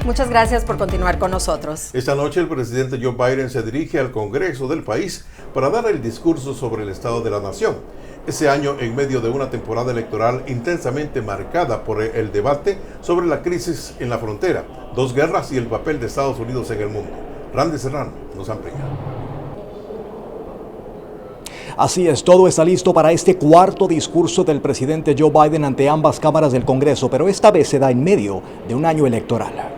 Muchas gracias por continuar con nosotros. Esta noche el presidente Joe Biden se dirige al Congreso del país para dar el discurso sobre el estado de la nación. Ese año, en medio de una temporada electoral intensamente marcada por el debate sobre la crisis en la frontera, dos guerras y el papel de Estados Unidos en el mundo. Randy Serrano nos amplía. Así es, todo está listo para este cuarto discurso del presidente Joe Biden ante ambas cámaras del Congreso, pero esta vez se da en medio de un año electoral.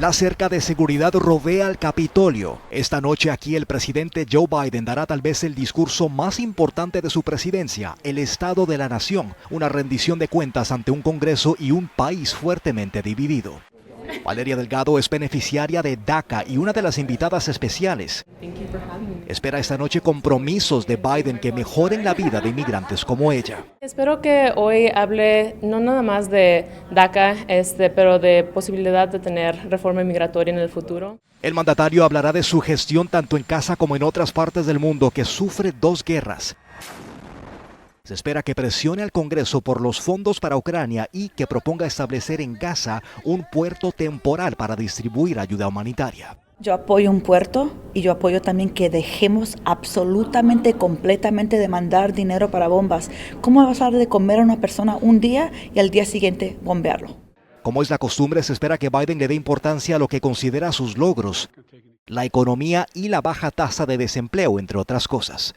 La cerca de seguridad rodea al Capitolio. Esta noche aquí el presidente Joe Biden dará tal vez el discurso más importante de su presidencia, el Estado de la Nación, una rendición de cuentas ante un Congreso y un país fuertemente dividido. Valeria Delgado es beneficiaria de DACA y una de las invitadas especiales. Espera esta noche compromisos de Biden que mejoren la vida de inmigrantes como ella. Espero que hoy hable no nada más de DACA, pero de posibilidad de tener reforma migratoria en el futuro. El mandatario hablará de su gestión tanto en casa como en otras partes del mundo que sufre dos guerras. Se espera que presione al Congreso por los fondos para Ucrania y que proponga establecer en Gaza un puerto temporal para distribuir ayuda humanitaria. Yo apoyo un puerto y yo apoyo también que dejemos absolutamente, completamente de mandar dinero para bombas. ¿Cómo vas a dar de comer a una persona un día y al día siguiente bombearlo? Como es la costumbre, se espera que Biden le dé importancia a lo que considera sus logros, la economía y la baja tasa de desempleo, entre otras cosas.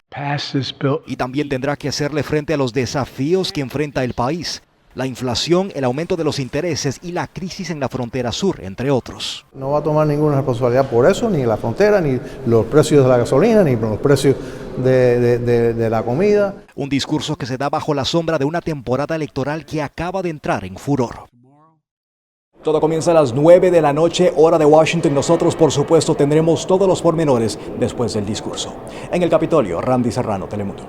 Y también tendrá que hacerle frente a los desafíos que enfrenta el país, la inflación, el aumento de los intereses y la crisis en la frontera sur, entre otros. No va a tomar ninguna responsabilidad por eso, ni la frontera, ni los precios de la gasolina, ni los precios de la comida. Un discurso que se da bajo la sombra de una temporada electoral que acaba de entrar en furor. Todo comienza a las 9 de la noche, hora de Washington. Nosotros, por supuesto, tendremos todos los pormenores después del discurso. En el Capitolio, Randy Serrano, Telemundo.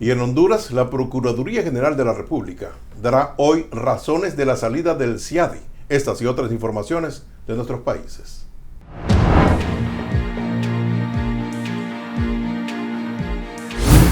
Y en Honduras, la Procuraduría General de la República dará hoy razones de la salida del CIADI. Estas y otras informaciones de nuestros países.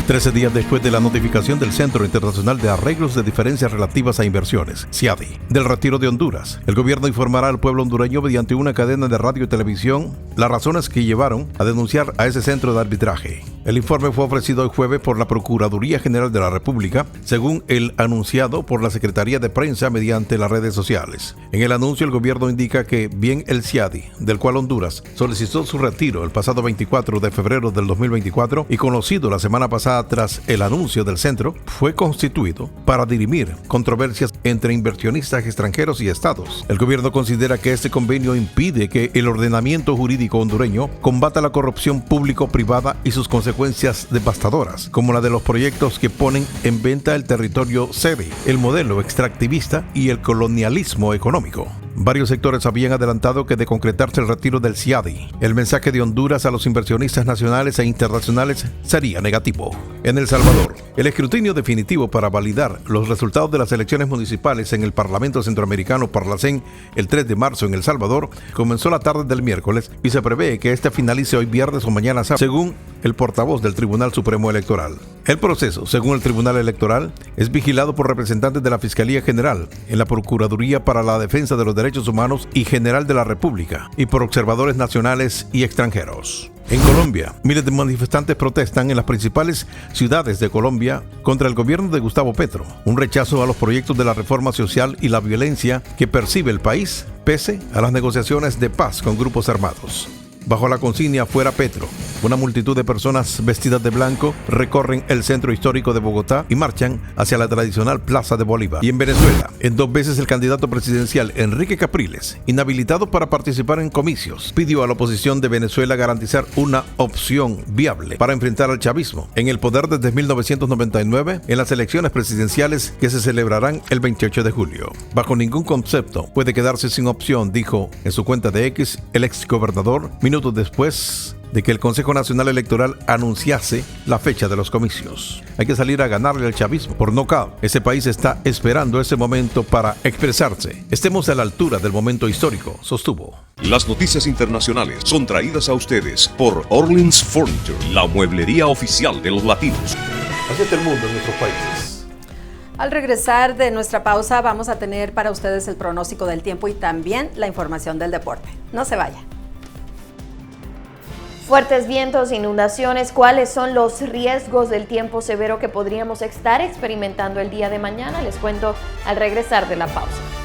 Trece días después de la notificación del Centro Internacional de Arreglos de Diferencias Relativas a Inversiones, CIADI, del retiro de Honduras, el gobierno informará al pueblo hondureño mediante una cadena de radio y televisión las razones que llevaron a denunciar a ese centro de arbitraje. El informe fue ofrecido hoy jueves por la Procuraduría General de la República, según el anunciado por la Secretaría de Prensa mediante las redes sociales. En el anuncio, el gobierno indica que bien el CIADI, del cual Honduras solicitó su retiro el pasado 24 de febrero del 2024 y conocido la semana pasada tras el anuncio del centro, fue constituido para dirimir controversias entre inversionistas extranjeros y estados. El gobierno considera que este convenio impide que el ordenamiento jurídico hondureño combata la corrupción público-privada y sus consecuencias devastadoras, como la de los proyectos que ponen en venta el territorio sede, el modelo extractivista y el colonialismo económico. Varios sectores habían adelantado que de concretarse el retiro del CIADI, el mensaje de Honduras a los inversionistas nacionales e internacionales sería negativo. En El Salvador, el escrutinio definitivo para validar los resultados de las elecciones municipales en el Parlamento Centroamericano Parlacén el 3 de marzo en El Salvador comenzó la tarde del miércoles y se prevé que este finalice hoy viernes o mañana sábado, según el portavoz del Tribunal Supremo Electoral. El proceso, según el Tribunal Electoral, es vigilado por representantes de la Fiscalía General, en la Procuraduría para la Defensa de los Derechos Humanos y General de la República, y por observadores nacionales y extranjeros. En Colombia, miles de manifestantes protestan en las principales ciudades de Colombia contra el gobierno de Gustavo Petro, un rechazo a los proyectos de la reforma social y la violencia que percibe el país, pese a las negociaciones de paz con grupos armados. Bajo la consigna Fuera Petro, una multitud de personas vestidas de blanco recorren el centro histórico de Bogotá y marchan hacia la tradicional Plaza de Bolívar. Y en Venezuela, en 2 veces el candidato presidencial Enrique Capriles, inhabilitado para participar en comicios, pidió a la oposición de Venezuela garantizar una opción viable para enfrentar al chavismo, en el poder desde 1999, en las elecciones presidenciales que se celebrarán el 28 de julio. Bajo ningún concepto puede quedarse sin opción, dijo en su cuenta de X el exgobernador, minutos después de que el Consejo Nacional Electoral anunciase la fecha de los comicios. Hay que salir a ganarle al chavismo por nocaut. Ese país está esperando ese momento para expresarse. Estemos a la altura del momento histórico, sostuvo. Las noticias internacionales son traídas a ustedes por Orleans Furniture, la mueblería oficial de los latinos. Así está el mundo en nuestros países. Al regresar de nuestra pausa vamos a tener para ustedes el pronóstico del tiempo y también la información del deporte. No se vaya. Fuertes vientos, inundaciones, ¿cuáles son los riesgos del tiempo severo que podríamos estar experimentando el día de mañana? Les cuento al regresar de la pausa.